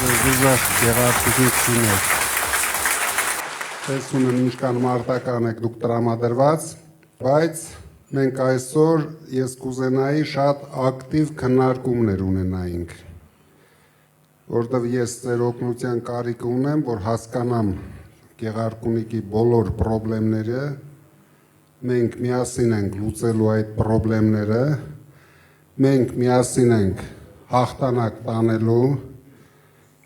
Զուզախ գեղարվեստություն եք։ Տեսնում եմ ինչքան մարտական եք դուք տրամադրված, բայց մենք այսօր ես կուզենայի շատ ակտիվ քննարկումներ ունենայինք, որտեղ ես ձեր օգնության կարիք ունեմ, որ հասկանամ Գեղարքունիքի բոլոր խնդիրները, մենք միասին ենք լուծելու այդ խնդիրները, մենք միասին ենք հաղթանակ տանելու,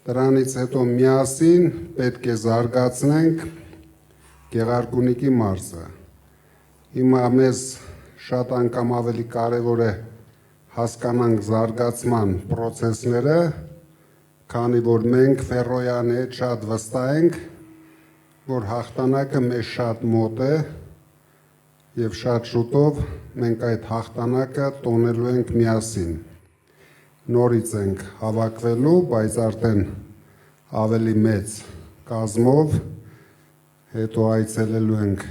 դրանից հետո միասին պետք է զարգացնենք Գեղարքունիքի մարզը։ Հիմա մեզ շատ անգամ ավելի կարևոր է հասկանանք զարգացման process-ները, քանի որ մենք Ֆերոյանի հետ շատ վստահ ենք, որ հաղթանակը մեզ շատ մոտ է եւ շատ շուտով մենք այդ հաղթանակը տոնելու ենք միասին։ Նորից ենք հավաքվելու, բայց արդեն ավելի մեծ կազմով, հետո այցելելու ենք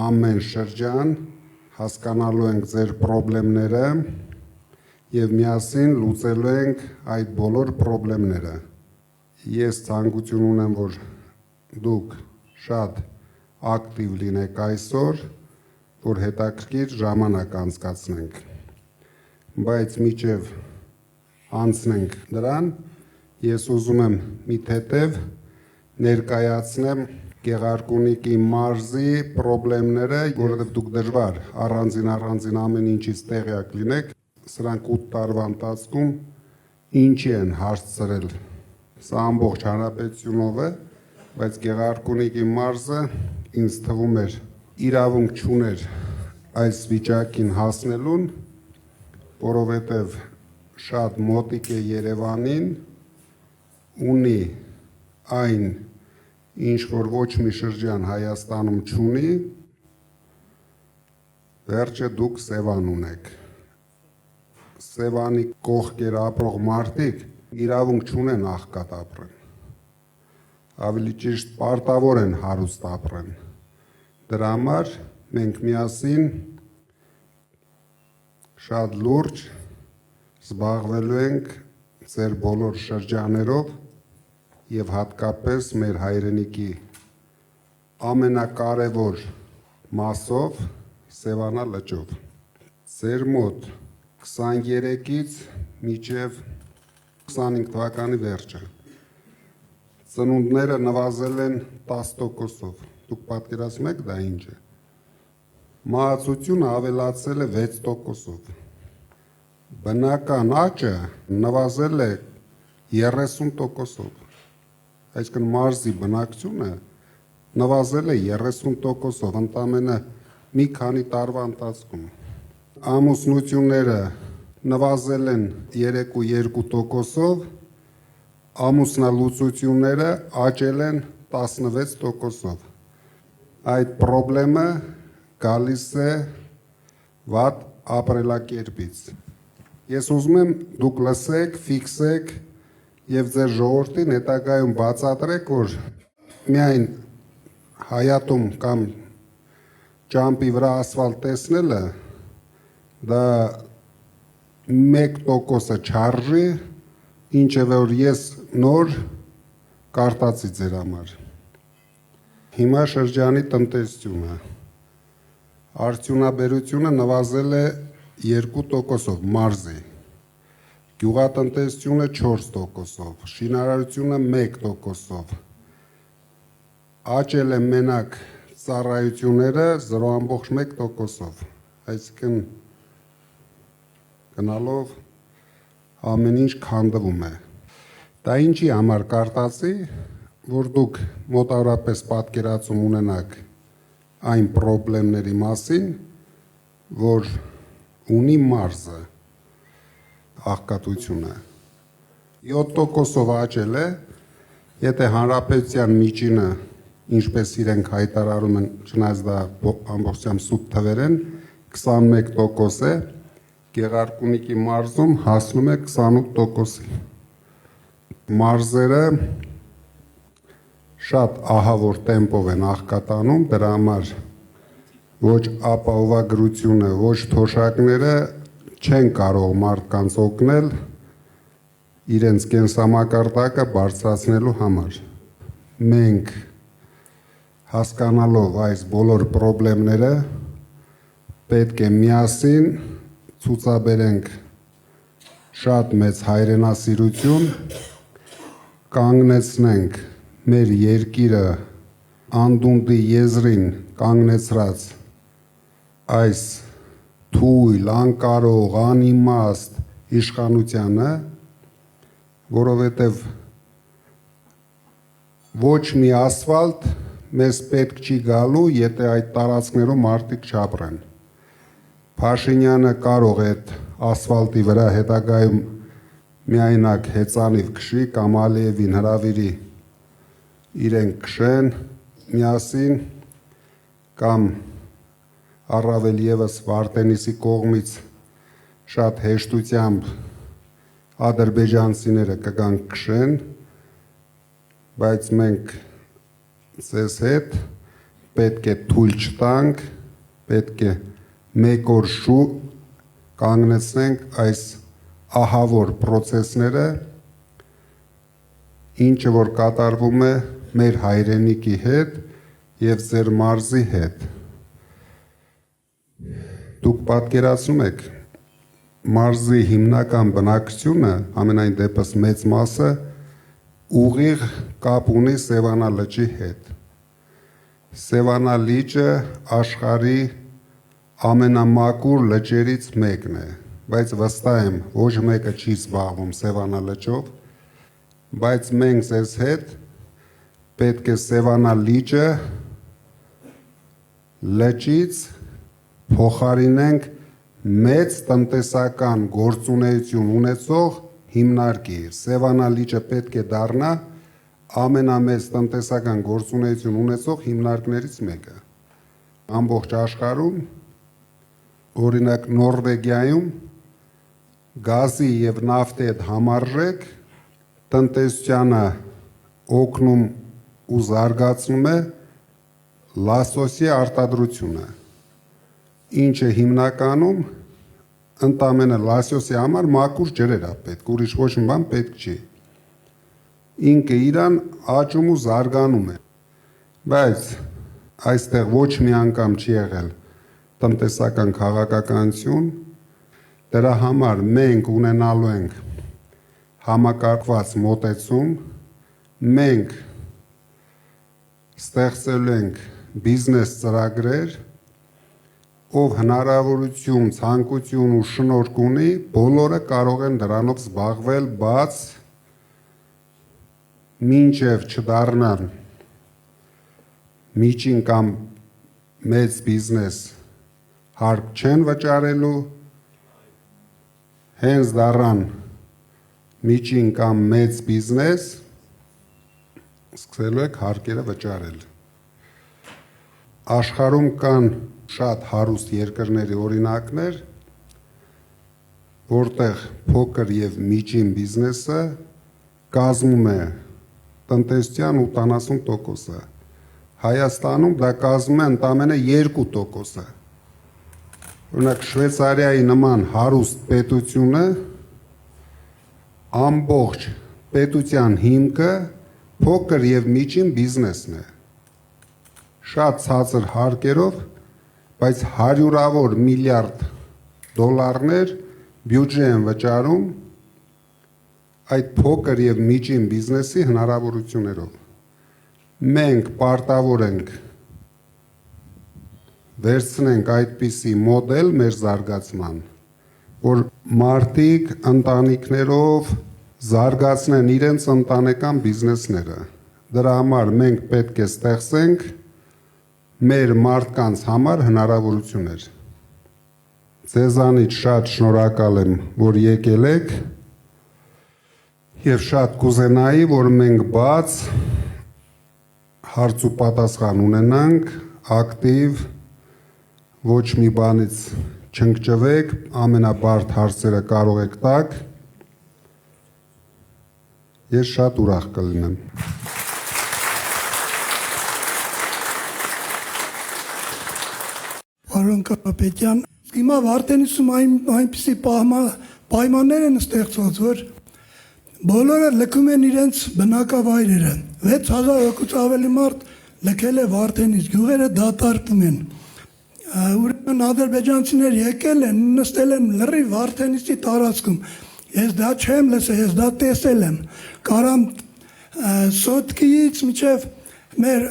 ամեն շրջան, հասկանալու ենք ձեր խնդիրները եւ միասին լուծելու ենք այդ բոլոր խնդիրները։ Ես ցանկություն ունեմ, որ դուք շատ ակտիվ լինեք այսօր, որ հետաքրքիր ժամանակ անցկացնենք, բայց մինչև անցնենք դրան, ես ուզում եմ մի թեթև ներկայացնեմ Գեղարքունիքի մարզի խնդիրները, որովհետև դուք դժվար առանձին ամեն ինչից տեղյակ լինեք, սրանք 8 տարվա ընթացքում ինչի են հասցրել, սա ամբողջ հանրապետությունով է, բայց Գեղարքունիքի մարզը ինձ թվում էր իրավունք չուներ այս վիճակին հասնելուն, որովհետև շատ մոտիկ է Երևանին, ունի այն, ինչ որ ոչ մի շրջան Հայաստանում չունի, վերջը դուք Սևան ունեք։ Սևանի կողքեր ապրող մարդիկ իրավունք չունեն աղքատ ապրեն, ավելի ճիշտ պարտավոր են հարուստ ապրեն։ Դրա համար մենք միասին շատ լուրջ զբաղվելու ենք ձեր բոլոր շրջաներով եւ հատկապես մեր հայրենիքի ամենակարևոր մասով Սևանա լճով։ Ձեր մոտ 23-ից մինչև 25 թվականի վերջը ծնունդները նվազել են 10%-ով։ Դուք պատկերացնում եք դա ինչ է։ Մահացությունը ավելացել է 6%-ով։ Բնական աճը նվազել է 30%-ով, այսինքն մարզի բնակչությունը նվազել է 30%-ով ընդամենը մի քանի տարվա ընթացքում։ Ամուսնությունները նվազել են 3.2%-ով, ամուսնալուծությունները աճել են 16%-ով։ Այդ խնդրը գալիս է վատ ապրելակերպից։ Ես ուզում եմ դուք լսեք, ֆիքսեք եւ ձեր ժողովրդին հետագայում բացատրեք, որ միայն հայատում կամ ճամփի վրա ասֆալտ տեսնելը դա 1%-ը չարժի, ինչը որ ես նոր կարտացի ձեր համար։ Հիմա շրջանի տնտեսությունը, արդյունաբերությունը նվազել է 2%-ով մարզի, գյուղատնտեսությունը 4%-ով, շինարարությունը 1%-ով, աճել է մենակ ծառայությունները 0.1%-ով, այսինքն գնալով ամեն ինչ քանդվում է։ Դա ինչի համար կարտացի, որ դուք մոտավորապես պատկերացում ունենաք այն խնդիրների մասին, որ ունի մարզը աղքատությունը 7%-ով աճել է, եթե հանրապետության միջինը, ինչպես իրենք հայտարարում են, չնայած դա ամբողջությամբ սուտ թվեր են, 21% է, Գեղարքունիքի մարզում հասնում է 28%-ի։ Մարզերը շատ ահավոր տեմպով են աղքատանում, դրա համար ոչ ապահովագրությունը, ոչ թոշակները չեն կարող մարդկանց օգնել իրենց կենսամակարդակը բարձրացնելու համար։ Մենք հասկանալով այս բոլոր խնդիրները պետք է միասին ցուցաբերենք շատ մեծ հայրենասիրություն, կանգնեցնենք մեր երկիրը անդունդի եզրին կանգնեցրած այս թույլ, անկարող, անիմաստ իշխանությանը, որովհետև ոչ մի ասֆալտ մեզ պետք չի գալու, եթե այդ տարածքներում մարդիկ չապրեն։ Փաշինյանը կարող է այդ ասֆալտի վրա հետագայում միայնակ հեծանիվ քշի կամ Ալիևին հրավիրի իրենք քշեն միասին կամ առավել եւս Վարդենիսի կողմից շատ հեշտությամբ ադրբեջանցիները կգան քշեն, բայց մենք ձեզ հետ պետք է թույլ չտանք, պետք է մեկ օր շուտ կանգնեցնենք այս ահավոր process-ները, ինչը որ կատարվում է մեր հայրենիքի հետ եւ ձեր մարզի հետ։ Դուք պատկերացնում եք մարզի հիմնական բնակչությունը, ամենայն դեպս մեծ մասը ուղիղ կապ ունի Սևանա լճի հետ։ Սևանա լիճը աշխարհի ամենամաքուր լճերից մեկն է, բայց վստահ եմ, ոչ մեկը չի զբաղվում Սևանա լճով, բայց մենք ձեզ հետ պետք է Սևանա լիճը լճից փոխարինենք մեծ տնտեսական գործունեություն ունեցող հիմնարկի։ Սևանա լիճը պետք է դառնա ամենամեծ տնտեսական գործունեություն ունեցող հիմնարկներից մեկը։ Ամբողջ աշխարհում, օրինակ Նորվեգիայում գազի եւ նավթի հետ համարժեք տնտեսությանը օգնում ու զարգացնում է լասոսի արտադրությունը, ինչը հիմնականում ընդամենը լասոսի համար մաքուր ջրեր է պետք, ուրիշ ոչ մի բան պետք չի։ Ինքը իրան աճում ու զարգանում է, բայց այստեղ ոչ մի անգամ չի եղել տնտեսական քաղաքականություն, դրա համար մենք ունենալու ենք համակարգված մոտեցում, մենք ստեղծելու ենք բիզնես ծրագրեր, ով հնարավորություն, ցանկություն ու շնորհք ունի, բոլորը կարող են դրանով զբաղվել, բաց մինչև չդառնան միջին կամ մեծ բիզնես հարկ չեն վճարելու, հենց դառան միջին կամ մեծ բիզնես սկսելու եք հարկերը վճարել։ Աշխարհում կան շատ հարուստ երկրների օրինակներ, որտեղ փոքր եւ միջին բիզնեսը կազմում է տնտեսության 80%-ը։ Հայաստանում դա կազմում է ընդամենը 2%-ը։ Օրինակ Շվեյցարիայի նման հարուստ պետությունը ամբողջ պետության հիմքը փոքր եւ միջին բիզնեսն է։ Շատ ցածր հարկերով, բայց հարյուրավոր միլիարդ դոլարներ բյուջե են վճարում այդ փոքր եւ միջին բիզնեսի հնարավորություններով։ Մենք պարտավոր ենք վերցնենք այդպիսի մոդել մեր զարգացման, որ մարդիկ ընտանիքներով զարգացնեն իրենց ընտանեկան բիզնեսները։ Դրա համար մենք պետք է ստեղծենք մեր մարդկանց համար հնարավորություններ։ Ձեզանից շատ շնորհակալ եմ, որ եկել եք եւ շատ կուզենայի, որ մենք բաց հարց ու պատասխան ունենանք, ակտիվ, ոչ մի բանից չընկճվեք, ամենաբարդ հարցերը կարող եք տալ։ Ես շատ ուրախ կլինեմ։ Պարոն Կարապետյան, հիմա Վարդենիսում այնպիսի պայմաններ են ստեղծված, որ Բոլորը լքում են իրենց բնակավայրերը։ 6000 հոգուց ավելի մարդ լքել է Վարդենից, գյուղերը դատարկվում են։ Ուրեմն ադրբեջանցիներ եկել են, նստել են լրիվ Վարդենիցի տարածքում։ Ես դա չեմ լսել, ես դա տեսել եմ։ Կարամ Սոտկիից մինչև մեր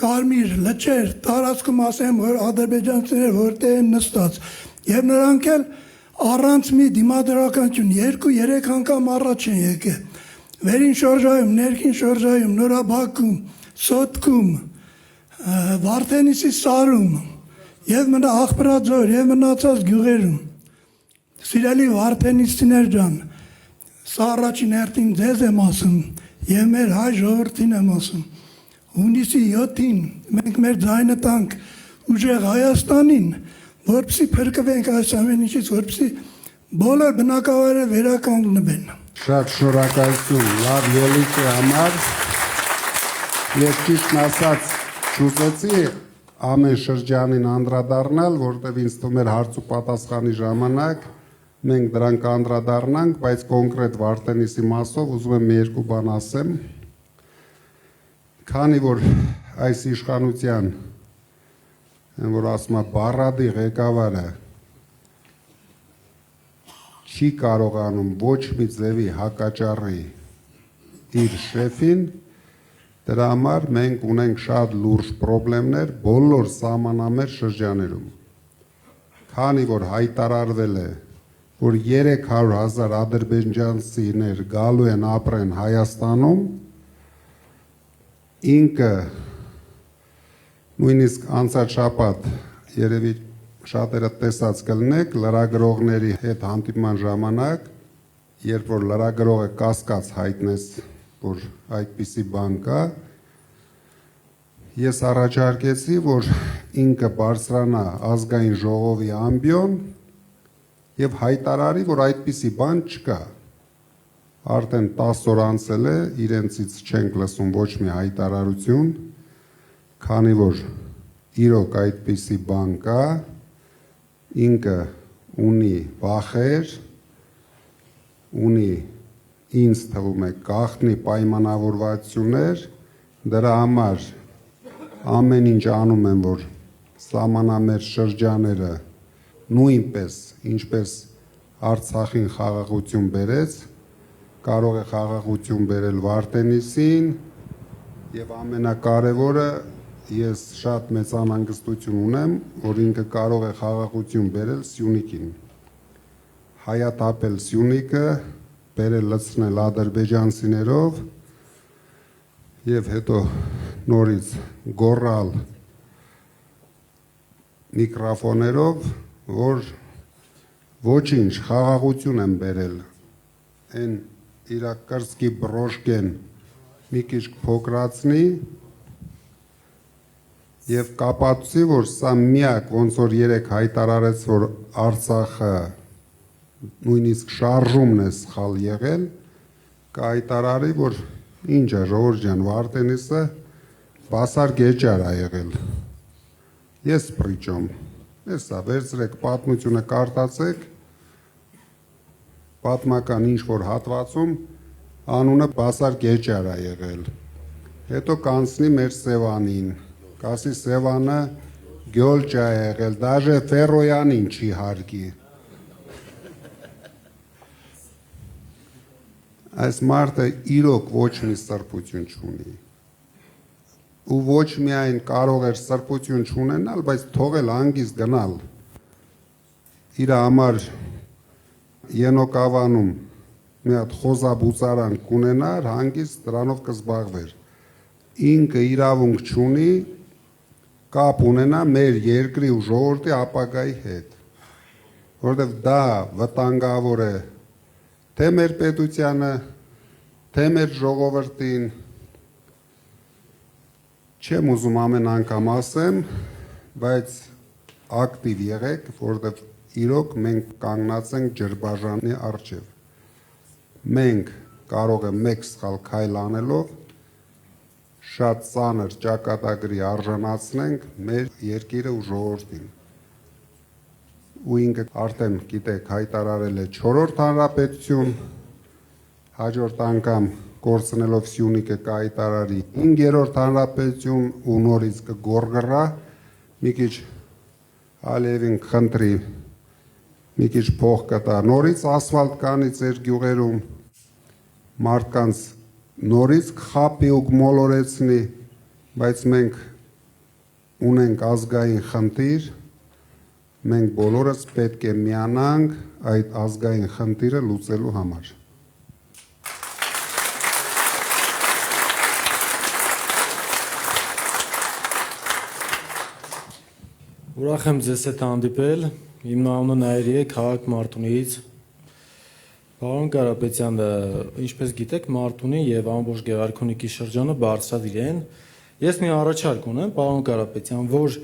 Կարմիր լճեր տարածքում ասեմ, որ ադրբեջանցիներ որտեղ են նստած, եւ նրանք էլ առանց մի դիմադրականություն 2-3 անգամ առաջ են եկել։ Վերին շրջայում, ներքին շրջայում, Նորաբաքում, Սոտքում, Վարդենիցի սարում եւ մնա Աղբրաձոր եւ մնացած գյուղերում։ Սիրելի Վարդենիցիներ ջան, սա առաջին հերթին ձեզ եմ ասում եւ մեր հայ ժողովրդին եմ ասում։ Հունիսի 7-ին մենք մեր ձայնը տանք ուժեղ Հայաստանին, որպեսզի փրկվենք այս ամեն ինչից, որպեսզի բոլոր բնակավայրերը վերականգնվեն։ Շատ շնորհակալություն լավ ելույթի համար։ Ես ճիշտն ասած չուզեցի ամեն շրջանին անդրադառնալ, որտեղ ինձ թվում էր հարց ու պատասխանի ժամանակ մենք դրանք անդրադառնանք, բայց կոնկրետ Վարդենիսի մասով ուզում եմ մի երկու բան ասեմ։ Քանի որ այս իշխանության որ ասում է բառադի ղեկավարը չի կարողանում ոչ մի ձևի հակաճառի իր շեֆին, դրա համար մենք ունենք շատ լուրջ խնդիրներ բոլոր սահմանամերձ շրջաներում։ Քանի որ հայտարարվել է, որ 300,000 ադրբեջանցիներ գալու են ապրեն Հայաստանում, ինքը նույնիսկ անցած շաբաթ երևի շատերը տեսած կլինեք լրագրողների հետ հանդիպման ժամանակ, երբ որ լրագրողը կասկած հայտնեց, որ այդպիսի բան կա, ես առաջարկեցի, որ ինքը բարձրանա ազգային ժողովի ամբիոն եւ հայտարարի, որ այդպիսի բան չկա։ Արդեն 10 օր անցել է, իրենցից չենք լսում ոչ մի հայտարարություն, քանի որ իրոք այդպիսի բան կա, ինքը ունի վախեր, ունի ինձ թվում է գաղտնի պայմանավորվածություններ, դրա համար ամեն ինչ անում են, որ սահմանամերձ շրջաները նույնպես, ինչպես Արցախին խաղաղություն բերեց, կարող է խաղաղություն բերել Վարդենիսին եւ ամենակարևորը ես շատ մեծ անհանգստություն ունեմ, որ ինքը կարող է խաղաղություն բերել Սյունիքին, հայաթափել Սյունիքը, բերել լցնել ադրբեջանցիներով եւ հետո նորից գոռալ միկրոֆոներով, որ ոչինչ խաղաղություն են բերել, այն իր կրծքի բրոշկեն մի քիչ փոքրացնի եւ կապացուցի, որ սա միակ ոնց որ երեք հայտարարեց, որ Արցախը նույնիսկ շարժումն է սխալ եղել, կհայտարարի, որ ինչ է ժողովուրդ ջան, Վարդենիսը բասար գեճար է եղել։ Ես պրիճոմ, հեսա վերցրեք պատմությունը կարդացեք, պատմական ինչ որ հատվածում անունը բասար գեճար է եղել։ Հետո կանցնի մեր Սևանին, կասի Սևանը գյոլճա է եղել, դաժե Ֆերոյանին չի հարգի։ Այս մարդը իրոք ոչ մի սրբություն չունի։ Ու ոչ միայն կարող էր սրբություն չունենալ, բայց թողել հանգիստ գնալ։ Իր համար Ենոկավանում մի հատ խոզաբուծարան կունենար, հանգիստ դրանով կզբաղվեր։ Ինքը իրավունք չունի կապ ունենա մեր երկրի ու ժողովրդի ապագայի հետ, որովհետև դա վտանգավոր է թե մեր պետությանը, թե մեր ժողովրդին։ Չեմ ուզում ամեն անգամ ասեմ, բայց ակտիվ եղեք, որովհետև իրոք մենք կանգնած ենք ջրբաժանի առջև։ Մենք կարող ենք մեկ սխալ քայլ անելով շատ ծանր ճակատագրի արժանացնենք մեր երկիրը ու ժողովրդին։ Ու ինքը արդեն գիտեք հայտարարել է 4-րդ հանրապետություն, հաջորդ անգամ կորցնելով Սյունիքը կայտարարի 5-րդ հանրապետություն ու նորից կգորգռա, մի քիչ Ալիևին խնդրի, մի քիչ փող կտա, նորից ասֆալտ կանի ձեր գյուղերում, մարդկանց նորից կխաբի ու կմոլորեցնի, բայց մենք ունենք ազգային խնդիր, մենք բոլորս պետք է միանանք այդ ազգային խնդիրը լուծելու համար։ Ուրախ եմ ձեզ հետ հանդիպել, իմ անունը Նայիրի է, քաղաք Մարտունիից։ Պարոն Կարապետյան, ինչպես գիտեք, Մարտունի եւ ամբողջ Գեղարքունիքի շրջանը բարձրադիր են։ Ես մի առաջարկ ունեմ, պարոն Կարապետյան, որ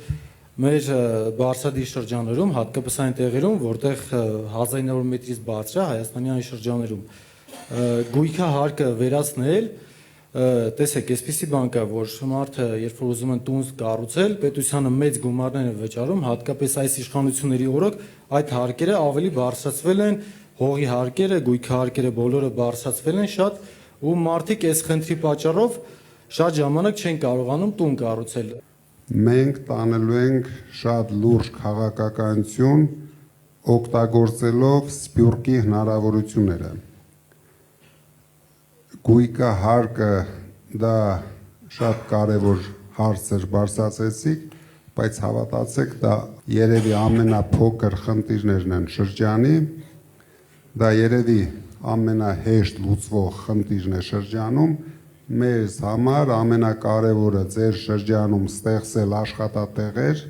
մեր բարձրադիր շրջաններում, հատկապես այն տեղերում, որտեղ 1900 մետրից բարձր է Հայաստանի այն շրջաններում, գույքա հարկը վերացնել, տեսեք, այսպիսի բան կա, որ մարդը, երբ որ ուզում են տուն կառուցել, պետությանը մեծ գումարներ են վճարում, հատկապես այս իշխանությունների օրոք այդ հարկերը ավելի բարձրացվել են, հողի հարկերը, գույքի հարկերը բոլորը բարձրացվել են շատ, ու մարդիկ այս խնդրի պատճառով շատ ժամանակ չեն կարողանում տուն կառուցել։ Մենք տանելու ենք շատ լուրջ քաղաքականություն, օգտագործելով Սփյուռքի հնարավորությունները։ Գույքը հարկը դա շատ կարևոր հարց էր բարձրացեցիք, բայց հավատացեք, դա երևի ամենափոքր խնդիրներն են շրջանի, դա երևի ամենահեշտ լուծվող խնդիրն է շրջանում, մեզ համար ամենակարևորը ձեր շրջանում ստեղծել աշխատատեղեր,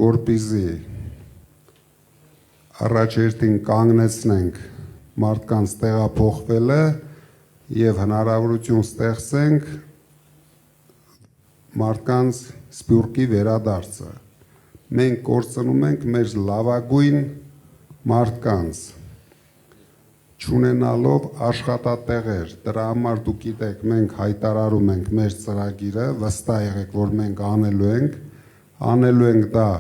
որպեսզի առաջերտին կանգնեցնենք մարդկանց տեղափոխվելը եւ հնարավորություն ստեղծենք մարդկանց Սփյուռքի վերադարձը։ Մենք կորցնում ենք մեր լավագույն մարդկանց, չունենալով աշխատատեղեր, դրա համար դուք գիտեք, մենք հայտարարում ենք մեր ծրագիրը, վստահ եղեք, որ մենք անելու ենք դա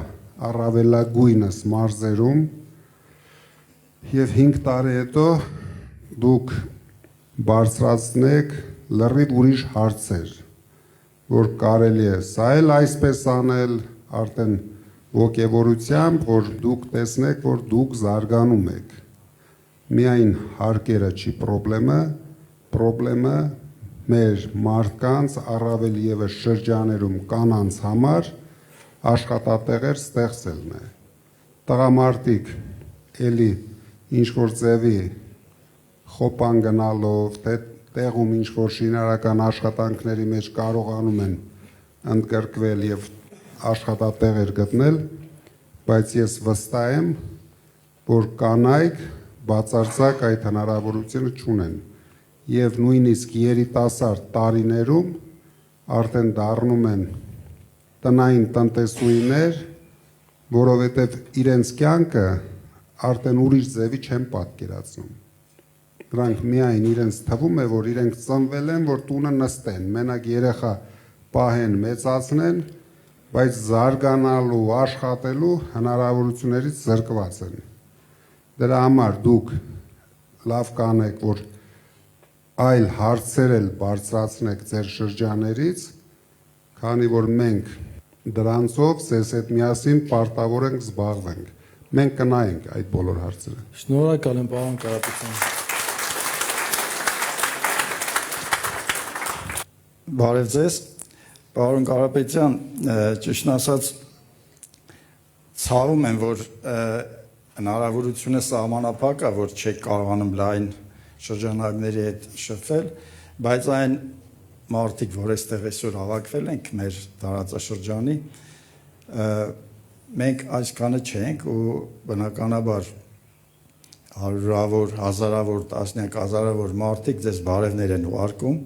առավելագույնս մարզերում եւ 5 տարի հետո դուք բարձրացնեք լրիվ ուրիշ հարցեր, որ կարելի է սա էլ այսպես անել, արդեն ոգևորությամբ, որ դուք տեսնեք, որ դուք զարգանում եք։ Միայն հարկերը չի պրոբլեմը մեր մարդկանց առավել եւս շրջաներում կանանց համար աշխատատեղեր ստեղծելն է։ Տղամարդիկ էլի ինչ որ ձևի խոպան գնալով, թե տեղում ինչ որ շինարական աշխատանքների մեջ կարողանում են ընդգրկվել եւ աշխատատեղեր գտնել, բայց ես վստահ եմ, որ կանայք բացարձակ այդ հնարավորությունը չունեն եւ նույնիսկ երիտասարդ տարիներում արդեն դառնում են տնային տնտեսուհիներ, որովհետեւ իրենց կյանքը արդեն ուրիշ ձևի չեն պատկերացնում։ Դրանք միայն իրենց թվում է, որ իրենք ծնվել են, որ տունը նստեն, մենակ երեխա պահեն, մեծացնեն, բայց զարգանալու, աշխատելու հնարավորություններից զրկված են։ Դրա համար դուք լավ կանեք, որ այլ հարցեր էլ բարձրացնեք ձեր շրջաներից, քանի որ մենք դրանցով ձեզ հետ միասին պարտավոր ենք զբաղվենք։ Մենք կնայենք այդ բոլոր հարցերը։ Շնորհակալ եմ, պարոն Կարապետյան։ Բարև ձեզ, պարոն Կարապետյան, ճիշտն ասած ցավում եմ, որ հնարավորությունը սահմանափակ է, որ չեք կարողանում լայն շրջանակների հետ շփվել, բայց այն մարդիկ, որ այստեղ այսօր հավաքվել ենք մեր տարածաշրջանի, մենք այսքանը չենք ու բնականաբար հարյուրավոր, հազարավոր, տասնյակ հազարավոր մարդիկ ձեզ բարևներ են ուղարկում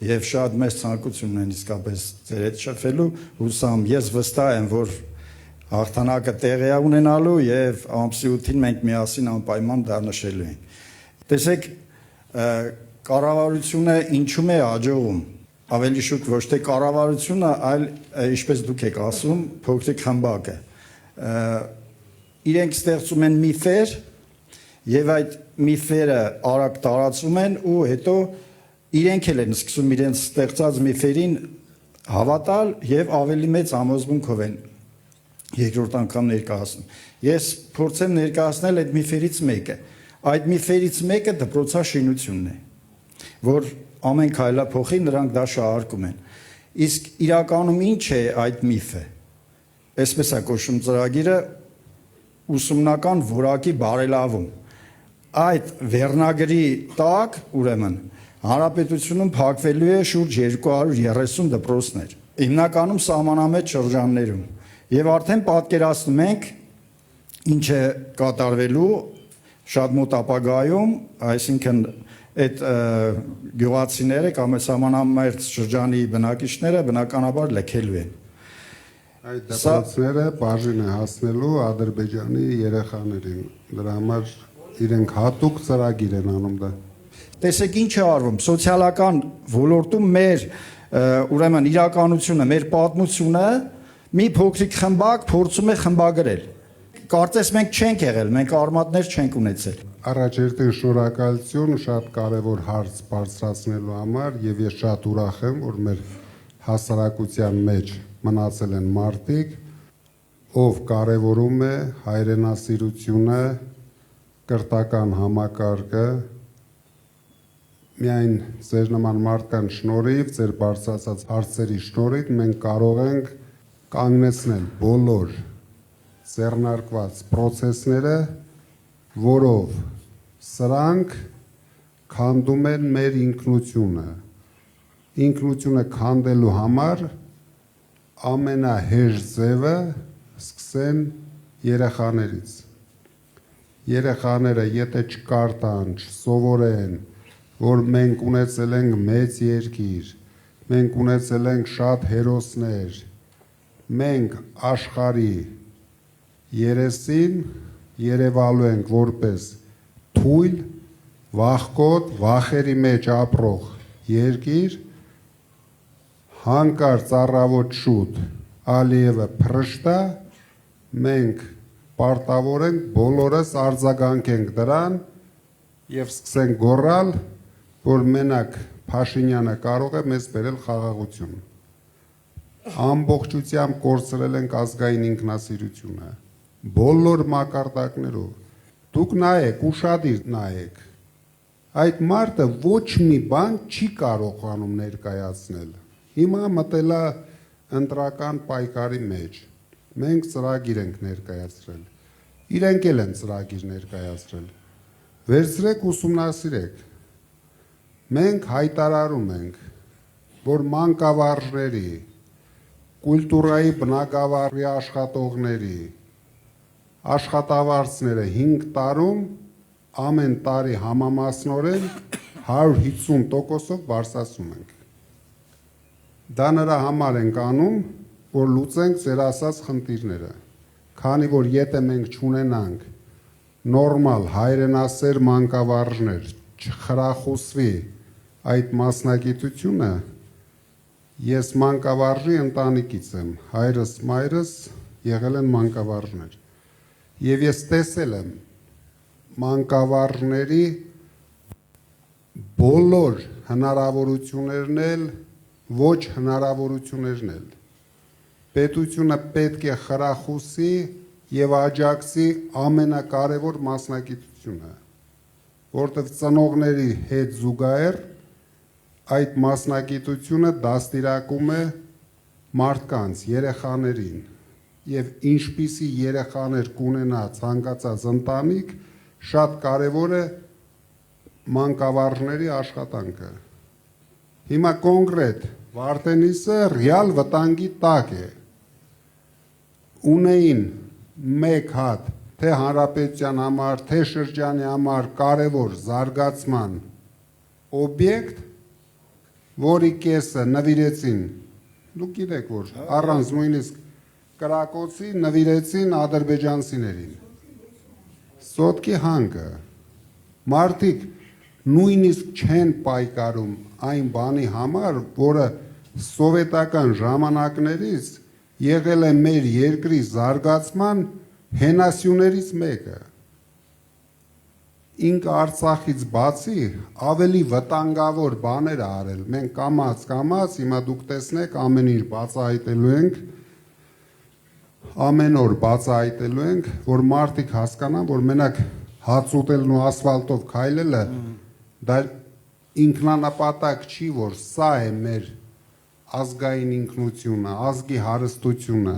եւ շատ մեծ ցանկություն ունեն իսկապես ձեր հետ շփվելու, հուսամ ես վստահ եմ, որ հաղթանակը տեղի է ունենալու եւ ամսի 8-ին մենք միասին անպայման դա նշելու ենք։ Տեսեք, կառավարությունը ինչու է աջողում, ավելի շուտ ոչ թե կառավարությունը, այլ ինչպես դուք եք ասում, փոքրիկ խմբակը։ Իրենք ստեղծում են միֆեր եւ այդ միֆերը արագ տարածում են ու հետո իրենք էլ են սկսում իրենց ստեղծած միֆերին հավատալ եւ ավելի մեծ համոզմունքով են երկրորդ անգամ ներկայացնում։ Ես փորձեմ ներկայացնել այդ միֆերից մեկը։ Այդ միֆերից մեկը դպրոցաշինությունն է, որ ամեն քայլափոխի նրանք դա շահարկում են։ Իսկ իրականում ինչ է այդ միֆը։ Այսպես է կոչվում ծրագիրը ուսումնական որակի բարելավում։ Այդ վերնագրի տակ, ուրեմն, հանրապետությունում փակվելու է շուրջ 230 դպրոցներ, հիմնականում սահմանամետ շրջաններում։ Եվ արդեն պատկերացնում ենք ինչ է կատարվելու շատ մոտ ապագայում, այսինքն այդ գյուղացիները կամ սահմանամերձ շրջանի բնակիչները բնականաբար լքելու են։ Այդ դպրոցները բաժին է հասնելու Ադրբեջանի երեխաներին։ Դրա համար իրենք հատուկ ծրագիր են անում դա։ Տեսեք ինչ է արվում սոցիալական ոլորտում մեր ուրեմն իրականությունը, մեր պատմությունը մի փոքրիկ խմբակ փորձում է խմբագրել։ Կարծես մենք չենք եղել, մենք արմատներ չենք ունեցել։ Առաջերտին շնորհակալություն շատ կարևոր հարց բարձրացնելու համար եւ ես շատ ուրախ եմ, որ մեր հասարակության մեջ մնացել են մարդիկ, ով կարևորում է հայրենասիրությունը, կրթական համակարգը, միայն ձեր նման մարդկանց շնորհիվ, ձեր բարձրացած հարցերի շնորհիվ մենք կարող ենք կանգնեցնել բոլոր ձեռնարկված process-ները, որով սրանք քանդում են մեր ինքնությունը։ Ինքնությունը քանդելու համար ամենահեշտ ձևը սկսեն երեխաներից։ Երեխաները եթե չկարտան, չսովորեն, որ մենք ունեցել ենք մեծ երկիր, մենք ունեցել ենք շատ հերոսներ, մենք աշխարհի երեսին երևալու ենք որպես թույլ, վախկոտ, վախերի մեջ ապրող երկիր, հանկարծ առավոտ շուտ Ալիևը փրշտա, մենք պարտավոր ենք բոլորս արձագանքենք դրան եւ սկսենք գոռալ, որ մենակ Փաշինյանը կարող է մեզ բերել խաղաղություն։ Ամբողջությամբ կորցրել ենք ազգային ինքնասիրությունը, բոլոր մակարդակներով։ Դուք նայեք, ուշադիր նայեք։ Այդ մարդը ոչ մի բան չի կարողանում ներկայացնել։ Հիմա մտելա ընտրական պայքարի մեջ։ Մենք ծրագիր ենք ներկայացրել։ Իրենք էլ են ծրագիր ներկայացրել։ Վերցրեք ուսումնասիրեք։ Մենք հայտարարում ենք, որ մանկավարժների, կուլտուրայի բնագավառի աշխատողների, աշխատավարձները 5 տարում ամեն տարի համամասնորեն 150%-ով բարձրացում ենք։ Դա նրա համար ենք անում, որ լուծենք ձեր ասած խնդիրները, քանի որ եթե մենք չունենանք նորմալ հայրենասեր մանկավարժներ, չխրախուսվի այդ մասնագիտությունը, ես մանկավարժի ընտանիքից եմ, հայրս, մայրս եղել են մանկավարժներ, եւ ես տեսել եմ մանկավարժների բոլոր հնարավորություններն էլ, ոչ հնարավորություններն էլ, պետությունը պետք է խրախուսի եւ աջակցի ամենակարևոր մասնագիտությունը, որտեղ ծնողների հետ զուգահեռ այդ մասնագիտությունը դաստիարակում է մարդկանց, երեխաներին եւ ինչպիսի երեխաներ կունենա ցանկացած ընտանիք, շատ կարեւոր է մանկավարժների աշխատանքը։ Հիմա կոնկրետ Վարդենիսը ռեալ վտանգի տակ է։ Ունեին մեկ հատ թե հանրապետության համար, թե շրջանի համար կարևոր զարգացման օբյեկտ, որի կեսը նվիրեցին, դուք գիտեք, որ առանց նույնիսկ կրակոցի նվիրեցին ադրբեջանցիներին։ Սոտկի հանգը, մարդիկ նույնիսկ չեն պայքարում այն բանի համար, որը սովետական ժամանակներից եղել է մեր երկրի զարգացման հենասյուներից մեկը։ ինքը Արցախից բացի ավելի վտանգավոր բաներ ա արել։ Մենք կամաց, հիմա դուք տեսնեք ամեն ինչ բացահայտելու ենք, ամեն օր բացահայտելու ենք, որ մարդիկ հասկանան, որ մենակ հաց ուտելն ու ասֆալտով քայլելը դա ինքնանպատակ չի, որ սա է մեր ազգային ինքնությունը, ազգի հարստությունը,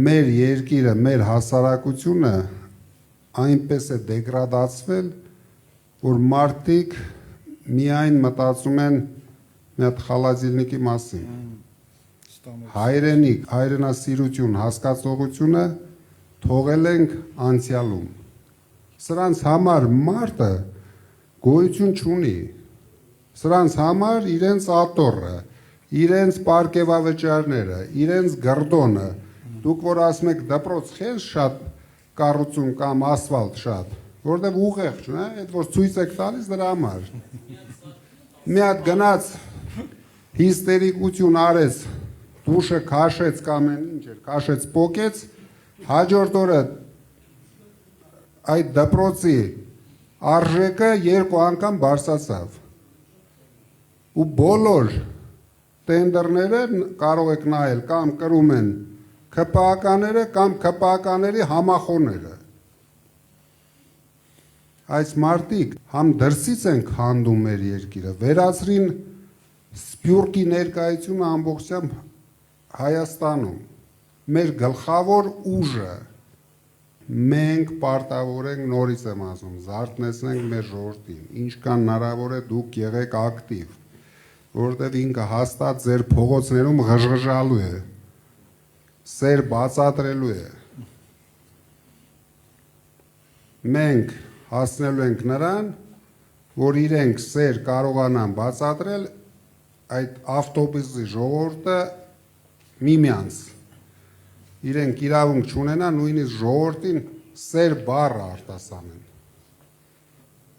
մեր երկիրը, մեր հասարակությունը այնպես է դեգրադացվել, որ մարդիկ միայն մտածում են մի հատ խալազիլնիկի մասին։ Հայրենիք, հայրենասիրություն, հասկացողությունը թողել ենք անցյալում։ Սրանց համար մարդը գոյություն չունի։ Սրանց համար իրենց աթոռը, իրենց պարկեվավճարները, իրենց գռդոնը, դուք որ ասում եք դպրոց խես շատ կառուցում կամ ասֆալտ շատ, որտեղ ուղեղ չունի, այդ որ ցույց եք տալիս դրա համար։ Մի հատ գնաց հիստերիկություն արեց, դուշը քաշեց կամ ինչ էր, քաշեց փոկեց, հաջորդ օրը այդ դպրոցի արժեքը 2 անգամ բարձրացավ։ Ու բոլոր տենդերները կարող եք նայել կամ կրում են ԿՊԱ-ները կամ ԿՊԱ-ների համախոհները։ Այս մարդիկ համ դրսից են քանդում մեր երկիրը, վերացրին սփյուռքի ներկայությունը ամբողջությամբ Հայաստանում, մեր գլխավոր ուժը, մենք պարտավոր ենք, նորից եմ ասում, զարթնեցնենք մեր ժողովրդին, ինչքան հնարավոր է դուք եղեք ակտիվ, որովհետև ինքը հաստատ ձեր փողոցներում ղժղժալու է, սեր բացատրելու է։ Մենք հասնելու ենք նրան, որ իրենք սեր կարողանան բացատրել այդ ավտոբուսի ժողովուրդը միմյանց։ Իրենք իրավունք չունենան նույնիսկ ժողովրդին սեր բառը արտասանեն։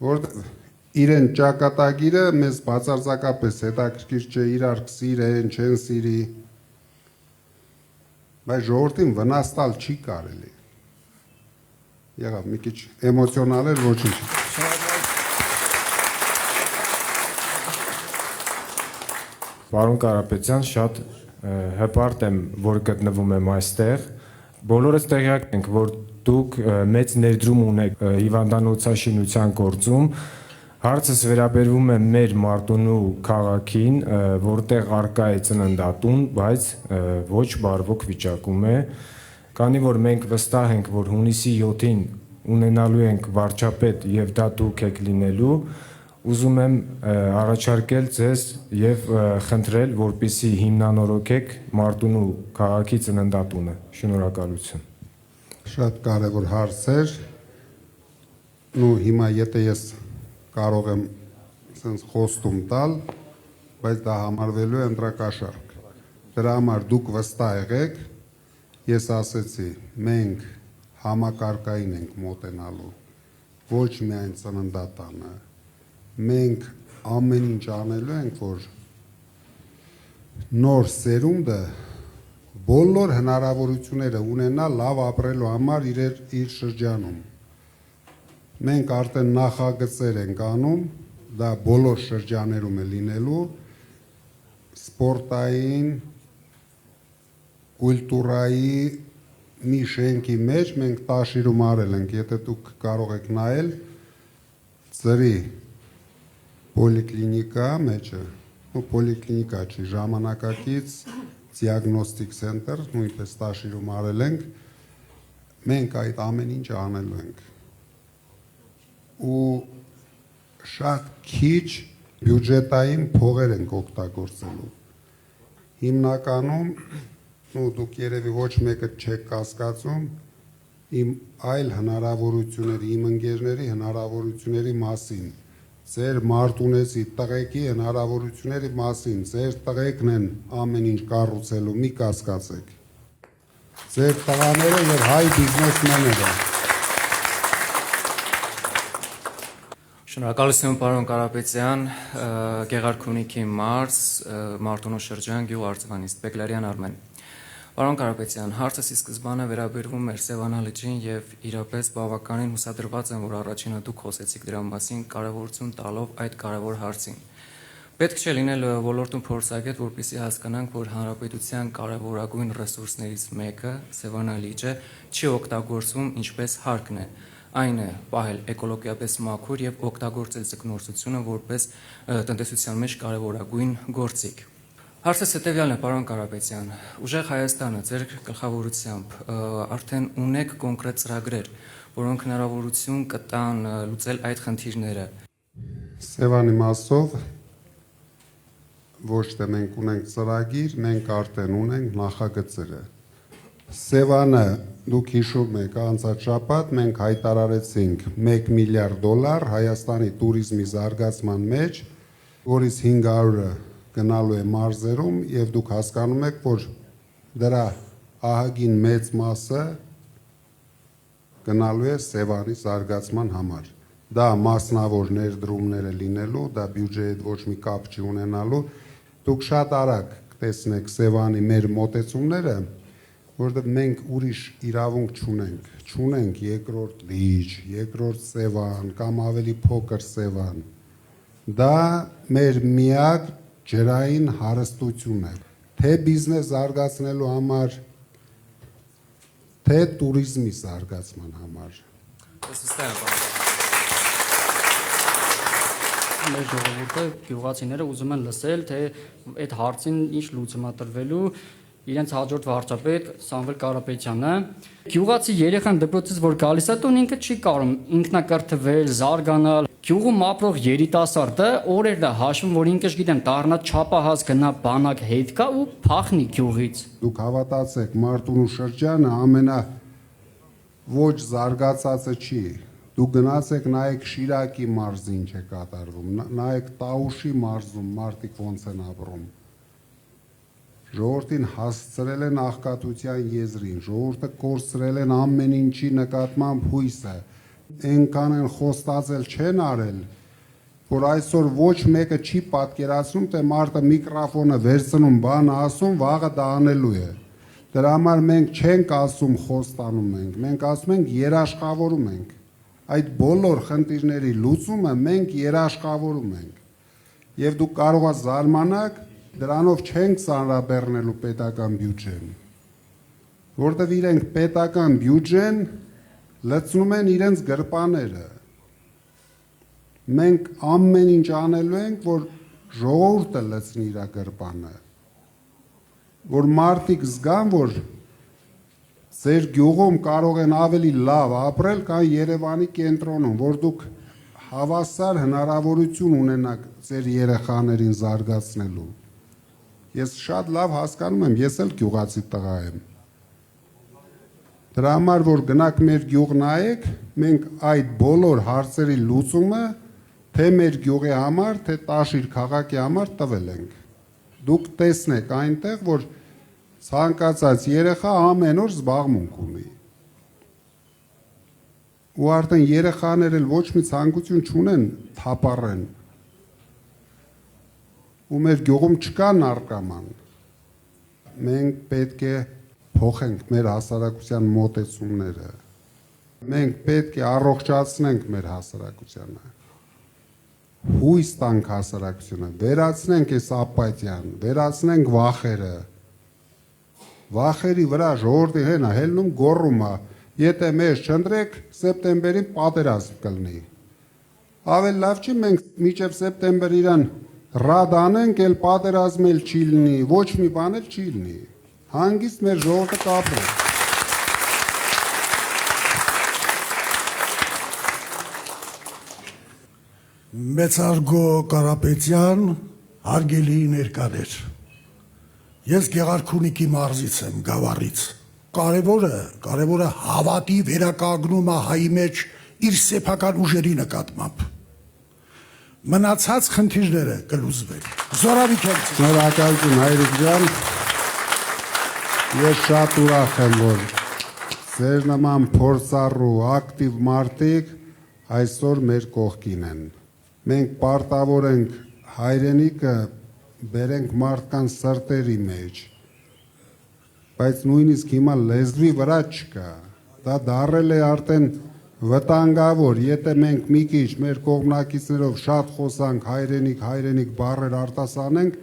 Որտեղ իրեն ճակատագիրը մեզ բացարձակապես հետաքրքիր չէ, իրար սիրեն, չեն սիրի, բայց ժողովրդին վնաս տալ չի կարելի։ Եղավ մի քիչ էմոցիոնալ էր, ոչինչ։ Պարոն Կարապետյան, շատ հպարտ եմ, որ գտնվում եմ այստեղ։ Բոլորս տեղյակ ենք, որ դուք մեծ ներդրում ունեք հիվանդանոցաշինության գործում։ Հարցս վերաբերվում է մեր Մարտունու քաղաքին, որտեղ առկա է ծննդատուն, բայց ոչ բարվոք վիճակում է, քանի որ մենք վստահ ենք, որ հունիսի 7-ին ունենալու ենք վարչապետ եւ դա դուք եք լինելու, ուզում եմ առաջարկել ձեզ եւ խնդրել, որպեսզի հիմնանորոգեք Մարտունու քաղաքի ծննդատունը։ Շնորհակալություն։ Շատ կարևոր հարց էր։ Ու հիմա եթե ես կարող եմ sense խոստում տալ, բայց դա համարվելու է ընտրակաշառք։ Դրա համար դուք վստահ եղեք, ես ասեցի, մենք համակարգային ենք մոտենալու, ոչ միայն ծննդատանը, մենք ամեն ինչ անելու ենք, որ նոր սերունդը բոլոր հնարավորությունները ունենա լավ ապրելու համար իր շրջանում։ Մենք արդեն նախագծեր ենք անում, դա բոլոր շրջաներում է լինելու, սպորտային, կուլտուրայի մի շենքի մեջ մենք Տաշիրում արել ենք, եթե դուք կարող եք նայել, ծրի պոլիկլինիկա մեջը, պոլիկլինիկա չի, ժամանակակից դիագնոստիկ սենտր, նույնպես Տաշիրում արել ենք, մենք այդ ամեն ինչ անելու ենք։ Ու շատ քիչ բյուջետային փողեր ենք օգտագործելու։ Հիմնականում, դուք երևի ոչ մեկը չեք կասկածում, իմ այլ հնարավորությունների, իմ ընկերների հնարավորությունների մասին, ձեր մարտունեցի տղեկի հնարավորությունների մասին, ձեր տղեկն են ամեն ինչ կառուցելու, մի կասկածեք։ Ձեր տղաները եւ հայ բիզնեսմենները։ Շնորհակալություն պարոն Կարապետյան, Գեղարքունիքի մարզ, Մարտունու շրջան, գյուղ Արծվանից, Բեկլարյան Արմեն։ Պարոն Կարապետյան, հարցս ի սկզբանե վերաբերվում էր Սևանա լճին եւ իրապես բավականին հուսադրված եմ, որ առաջինը դուք խոսեցիք դրա մասին, կարևորություն տալով այդ կարևոր հարցին։ Պետք չէ լինել ոլորտում փորձագետ, որպեսզի հասկանանք, որ հանրապետության կարևորագույն ռեսուրսներից մեկը Սևանա լիճը չի օգտագործվում ինչպես հարկն է։ Այն է պահել էկոլոգիապես մաքուր եւ օգտագործել ձկնորսությունը որպես տնտեսության մեջ կարևորագույն գործիք։ Հարցս հետևյալն է, պարոն Կարապետյան, ուժեղ Հայաստանը ձեր գլխավորությամբ արդեն ունեք կոնկրետ ծրագրեր, որոնք հնարավորություն կտան լուծել այդ խնդիրները։ Սևանի մասով ոչ թե մենք ունենք ծրագիր, մենք արդեն ունենք նախագծերը։ Սևանը դուք հիշում եք անցած շաբաթ մենք հայտարարեցինք $1 միլիարդ Հայաստանի туриզմի զարգացման մեջ, որից 500-ը գնալու է մարզերում եւ դուք հասկանում եք, որ դրա ահագին մեծ մասը գնալու է Սևանի զարգացման համար։ Դա մասնավոր ներդրումներ է լինելու, դա բյուջեի հետ ոչ մի կապ չի ունենալու։ Դուք շատ արագ կտեսնեք Սևանի մեր մոտեցումները, որովհետեւ մենք ուրիշ իրավունք չունենք երկրորդ լիճ, երկրորդ Սևան կամ ավելի փոքր Սևան։ Դա մեր միակ ջրային հարստություն է, թե բիզնես զարգացնելու համար, թե туриզմի զարգացման համար։ Մեր ժողովուրդը, գյուղացիները ուզում են լսել, թե այդ հարցին ինչ լուծում է տրվելու, իրենց հաջորդ վարչապետ Սամվել Կարապետյանը։ Գյուղացի երեխան դպրոցից որ գալիս է տուն, ինքը չի կարող ինքնակրթվել, զարգանալ։ Գյուղում ապրող երիտասարդը օրերն է հաշվում, որ ինքը գիտեմ դառնա չափահաս գնա բանակ հետ գա ու փախնի գյուղից։ Դուք հավատացեք, Մարտունու շրջանը ամենա ոչ զարգացածը չի։ Դուք գնացեք նայեք Շիրակի մարզին ինչ է կատարվում, նայեք Տաուշի մարզում մարդիկ ոնց են ապրում։ Ժողովրդին հասցրել են աղքատության եզրին, ժողովուրդը կորցրել են ամեն ինչի նկատմամբ հույսը, այնքան են խոստացել չեն արել, որ այսօր ոչ մեկը չի պատկերացնում, թե մարդը միկրոֆոնը վերցնում, բան ասում, վաղը դա անելու է։ Դրա համար մենք չենք ասում խոստանում ենք, մենք ասում ենք երաշխավորում ենք։ Այդ բոլոր խնդիրների լուծումը մենք երաշխավորում ենք։ Եվ դուք կարող եք զարմանալ, դրանով չենք ծանրաբեռնելու պետական բյուջեն, որտեղ իրենք պետական բյուջեն լցնում են իրենց գրպաները։ Մենք ամեն ինչ անելու ենք, որ ժողովուրդը լցնի իր գրպանը, որ մարդիկ զգան, որ ձեր գյուղում կարող են ավելի լավ ապրել, քան Երևանի կենտրոնում, որ դուք հավասար հնարավորություն ունենաք ձեր երեխաներին զարգացնելու։ Ես շատ լավ հասկանում եմ, ես էլ գյուղացի տղա եմ։ Դրա համար, որ գնաք մեր գյուղ նայեք, մենք այդ բոլոր հարցերի լուծումը թե մեր գյուղի համար, թե Տաշիր քաղաքի համար տվել ենք։ Դուք տեսնեք այնտեղ, որ ցանկացած երեխա ամեն օր զբաղմունք ունի։ Ու արդեն երեխաները ոչ մի ցանկություն չունեն թափառեն։ Ու մեր գյուղում չկա նարկոման։ Մենք պետք է փոխենք մեր հասարակության մոտեցումները։ Մենք պետք է առողջացնենք մեր հասարակությանը։ Հույս տանք հասարակությունը, վերացնենք այս ապաթիան, վերացնենք վախերը։ Վախերի վրա ժողովրդի հենա հելնում գոռում է, եթե մեզ չընտրեք, սեպտեմբերին պատերազմ կլինի։ Ավելի լավ չի մենք մինչև սեպտեմբեր իրան ռադ անենք, էլ պատերազմ էլ չի լինի, ոչ մի բան էլ չի լինի։ Հանգիստ մեր ժողովուրդը կապրի։ Մեծարգո Կարապետյան, հարգելի ներկաներ։ Ես Գեղարքունիքի մարզից եմ, Գավառից։ Կարևորը հավատի վերականգնումը հայի մեջ իր սեփական ուժերի նկատմամբ։ Մնացած խնդիրները կլուծվեն։ Զորավիք եմ։ Շնորհակալություն Հայրիկ ջան։ Ես շատ ուրախ եմ, որ ձեր նման փորձառու ակտիվ մարդիկ այսօր մեր կողքին են։ Մենք պարտավոր ենք հայրենիքը բերենք մարդկանց սրտերի մեջ։ բայց նույնիսկ հիմա լեզվի վրա չկա։ Դա դարել է արդեն վտանգավոր, եթե մենք մի քիչ մեր կողմնակիցներով շատ խոսանք հայրենիք բառեր արտասանենք,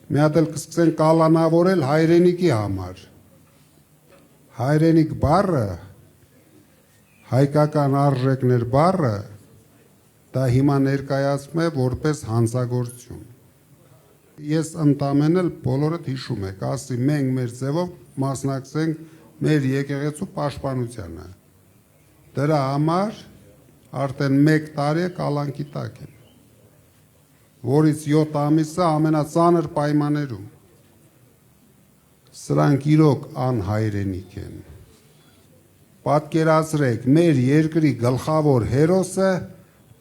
մի հատ էլ կսկսեն կալանավորել հայրենիքի համար։ Հայրենիք բառը, հայկական արժեքներ բառը, դա հիմա ներկայացվում է որպես հանցագործություն։ Ես ընդամենը բոլորդ հիշում եք, ասի մենք մեր ձևով մասնակցենք մեր եկեղեցու պաշտպանությանը։ Դրա համար արդեն 1 տարի է կալանքի տակ են, որից 7 ամիսը ամենածանր պայմաններում։ Սրանք իրոք անհայրենիք են։ Պատկերացրեք, մեր երկրի գլխավոր հերոսը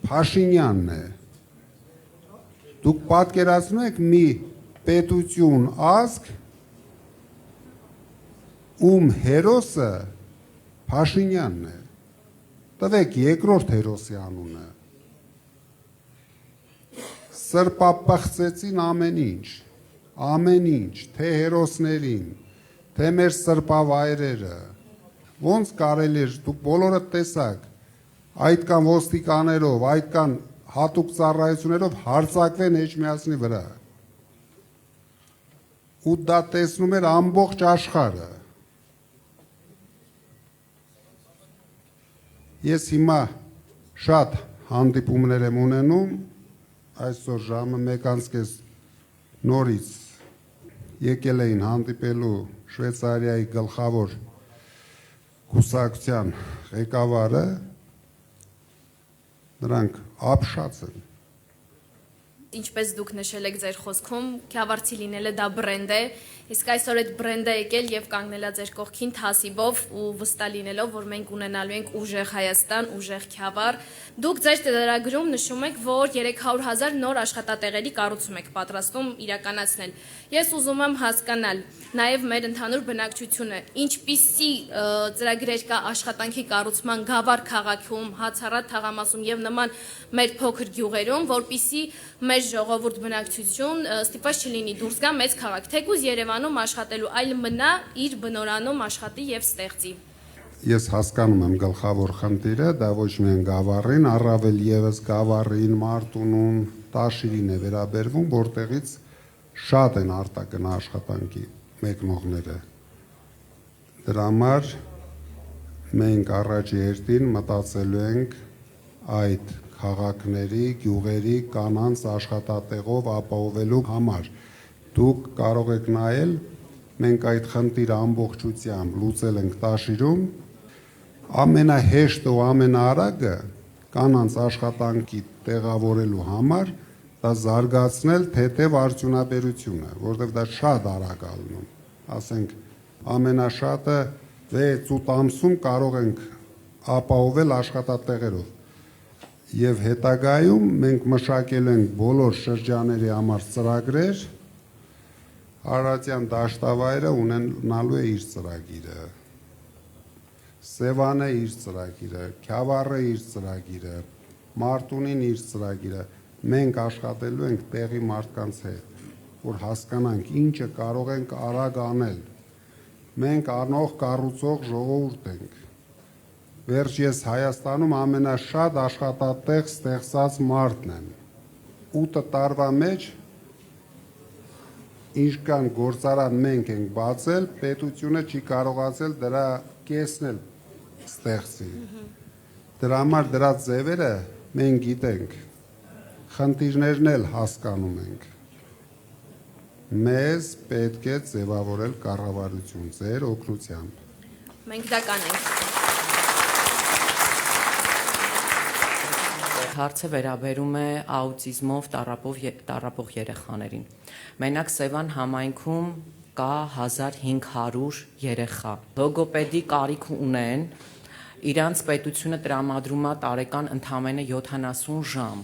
Փաշինյանն է։ Դուք պատկերացնում եք մի պետություն, ազգ, ում հերոսը Փաշինյանն է։ Տվեք երկրորդ հերոսի անունը։ Սրբապղծեցին ամեն ինչ, թե հերոսներին, թե մեր սրբավայրերը։ Ոնց կարելի է, դուք բոլորը տեսակ, այդքան ոստիկաներով, այդքան հատուկ ծառայություններով հարձակվեն Էջմիածնի վրա։ Ու դա տեսնում էր ամբողջ աշխարհը։ Ես հիմա շատ հանդիպումներ եմ ունենում, այսօր ժամը 1:30 նորից եկել էին հանդիպելու Շվեյցարիայի գլխավոր կուսակցության ղեկավարը, նրանք ապշած են։ Ինչպես դուք նշել եք ձեր խոսքում, Քյավառցի լինելը դա բրենդ է, իսկ այսօր այդ բրենդը եկել եւ կանգնելա ձեր կողքին թասիբով ու վստահ լինելով, որ մենք ունենալու ենք ուժեղ Հայաստան, ուժեղ Քյավառ։ Դուք ձեր ծրագրում նշում եք, որ 300,000 նոր աշխատատեղերի կառուցում եք պատրաստում իրականացնել։ Ես ուզում եմ հասկանալ նաեւ մեր ընդհանուր բնակչությունը, ինչպիսի ծրագրեր կա աշխատանքի կառուցման Գավառ քաղաքում, Հացառատ թաղամասում եւ նման մեր փոքր գյուղերում, որպիսի մեր ժողովուրդ բնակչություն ստիպված չլինի դուրս գա մեծ քաղաք, թեկուզ Երևանում աշխատելու, այլ մնա իր բնորանում աշխատի եւ ստեղծի։ Ես հասկանում եմ գլխավոր խնդիրը, դա ոչ միայն Գավառին, առավել եւս Գավառին, Մարտունուն, Տաշիրին է վերաբերվում, որտեղից շատ են արտագնա աշխատանքի մեկնողները։ Դրա համար մենք առաջի հերթին մտածելու ենք այդ քաղաքների, գյուղերի կանանց աշխատատեղով ապահովելու համար։ Դուք կարող եք նայել, մենք այդ խնդիրը ամբողջությամբ լուծել ենք Տաշիրում, ամենահեշտ ու ամենաարագը կանանց աշխատանքի տեղավորելու համար դա զարգացնել թեթև արդյունաբերությունը, որովհետև դա շատ արագ ալնում։ Ասենք ամենաշատը 6-8 ամսում կարող ենք ապահովել աշխատատեղերով։ Եվ հետագայում մենք մշակել ենք բոլոր շրջաների համար ծրագրեր, Արարատյան դաշտավայրը ունենալու է իր ծրագիրը, Սևանը իր ծրագիրը, Քյավառը իր ծրագիրը, Մարտունին իր ծրագիրը, մենք աշխատելու ենք տեղի մարդկանց հետ, որ հասկանանք ինչը կարող ենք արագ անել։ Մենք անող կառուցող ժողովուրդ ենք։ Վերջ ես Հայաստանում ամենաշատ աշխատատեղ ստեղծած մարդն եմ։ 8 տարվա մեջ ինչքան գործարան մենք ենք բացել, պետությունը չի կարողացել դրա կեսն էլ ստեղծի։ Դրա համար դրա ձևերը մենք գիտենք, խնդիրներն էլ հասկանում ենք։ Մեզ պետք է ձևավորել կառավարություն ձեր օգնությամբ։ Մենք դա կանենք։ Հարցը վերաբերում է աուտիզմով տառապող երեխաներին։ Մենակ Սևան համայնքում կա 1500 երեխա։ Լոգոպեդի կարիք ունեն, իրանց պետությունը տրամադրում է տարեկան ընդամենը 70 ժամ։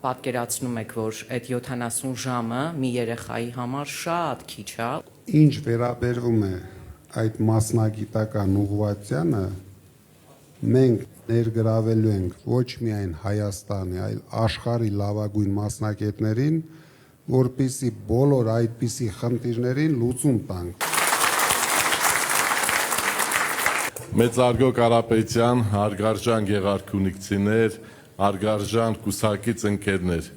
Պատկերացնում եք, որ այդ 70 ժամը մի երեխայի համար շատ քիչ է։ Ինչ վերաբերվում է այդ մասնագիտական ուղղվածությանը, մենք ներգրավելու ենք ոչ միայն Հայաստանի, այլ աշխարհի լավագույն մասնագետներին, որպիսի բոլոր այդպիսի խնդիրներին լուծում տանք։ Մեծարգո Կարապետյան, հարգարժան գեղարքունիքցիներ, հարգարժան կուսակից ընկերներ։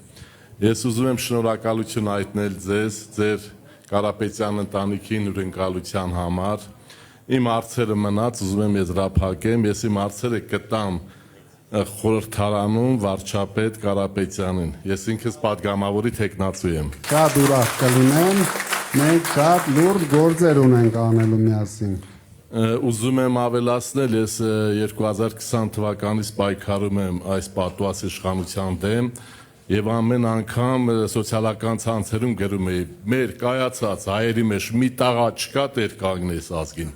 Ես ուզում եմ շնորհակալություն հայտնել ձեզ, ձեր Կարապետյան ընտանիքին ուրենկալության համար։ Իմ հարցերը մնաց, ուզում եմ եզրափակեմ, ես իմ հարցերը կտամ խորհրդարանում վարչապետ Կարապետյանին։ Ես ինքս падգամավորի թեկնածու եմ։ Շատ ուրախ կլինեմ, մենք շատ լուրջ գործեր ունենք անելու միասին։ Ուզում եմ ավելացնել, ես 2020 թվականից պայքարում եմ այս պատուած իշխանության դեմ եւ ամեն անգամ սոցիալական ցանցերում գրում էի մեր կայացած հայերի մեջ մի տաղա չկա Տեր կանգնես ազգին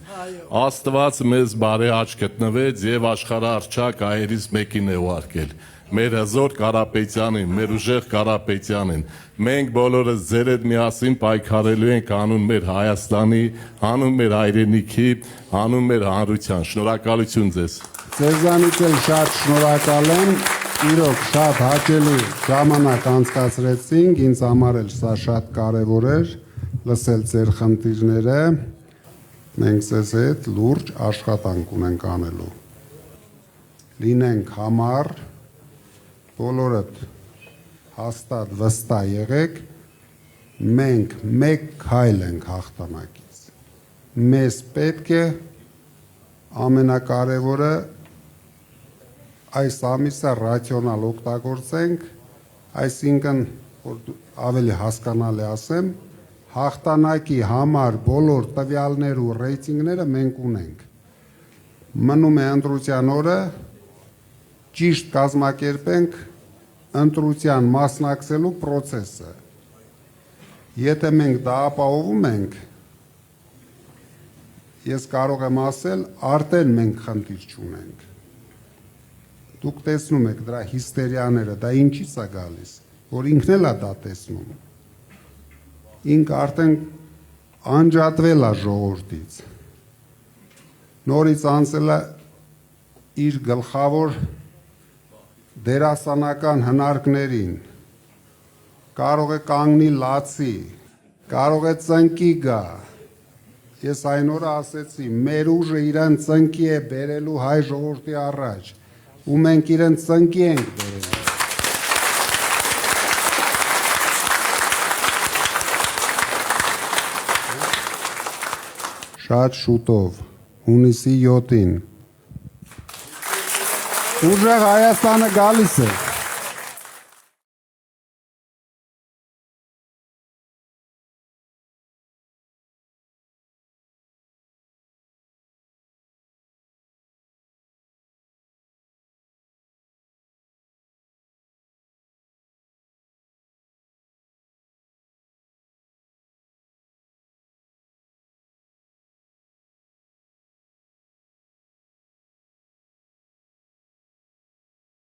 Աստված մեզ բարի աչք գտնվեց եւ աշխարհարչակ հայերից մեկին է ուղարկել մեր հզոր Կարապետյանին մեր ուժեղ Կարապետյանին մենք բոլորս ձեր հետ միասին պայքարելու ենք հանուն մեր Հայաստանի հանուն մեր հայրենիքի հանուն մեր հանրության շնորհակալություն ձեզ Ձեզանից էլ շատ շնորհակալ եմ Իրոք շատ հաճելի ժամանակ անցկացրեցինք, ինձ համար էլ սա շատ կարևոր էր լսել ձեր խնդիրները, մենք ձեզ հետ լուրջ աշխատանք ունենք անելու։ Լինենք համառ, բոլորդ հաստատ վստահ եղեք, մենք մեկ քայլ ենք հաղթանակից։ Մեզ պետք է ամենակարևորը այս ամիսը ռացիոնալ օգտագործենք, այսինքն որ ավելի հասկանալի ասեմ, հաղթանակի համար բոլոր տվյալներ ու ռեյտինգները մենք ունենք։ Մնում է ընտրության օրը ճիշտ կազմակերպենք ընտրության մասնակցելու process-ը։ Եթե մենք դա ապահովում ենք, ես կարող եմ ասել, արդեն մենք խնդիր չունենք։ Դուք տեսնում եք դրա հիստերիաները, դա ինչից է գալիս, որ ինքն էլ է դա տեսնում։ Ինք արդեն անջատվել է ժողովրդից։ Նորից անցել է իր գլխավոր դերասանական հնարքներին։ Կարող է կանգնի լացի, կարող է ծնկի գա։ Ես այն օրը ասեցի, մեր ուժը իրեն ծնկի է բերելու հայ ժողովրդի առաջ։ Ու մենք իրեն ծնկի ենք բերել։ Շատ շուտով, հունիսի 7-ին։ Ուժեղ Հայաստանը գալիս է։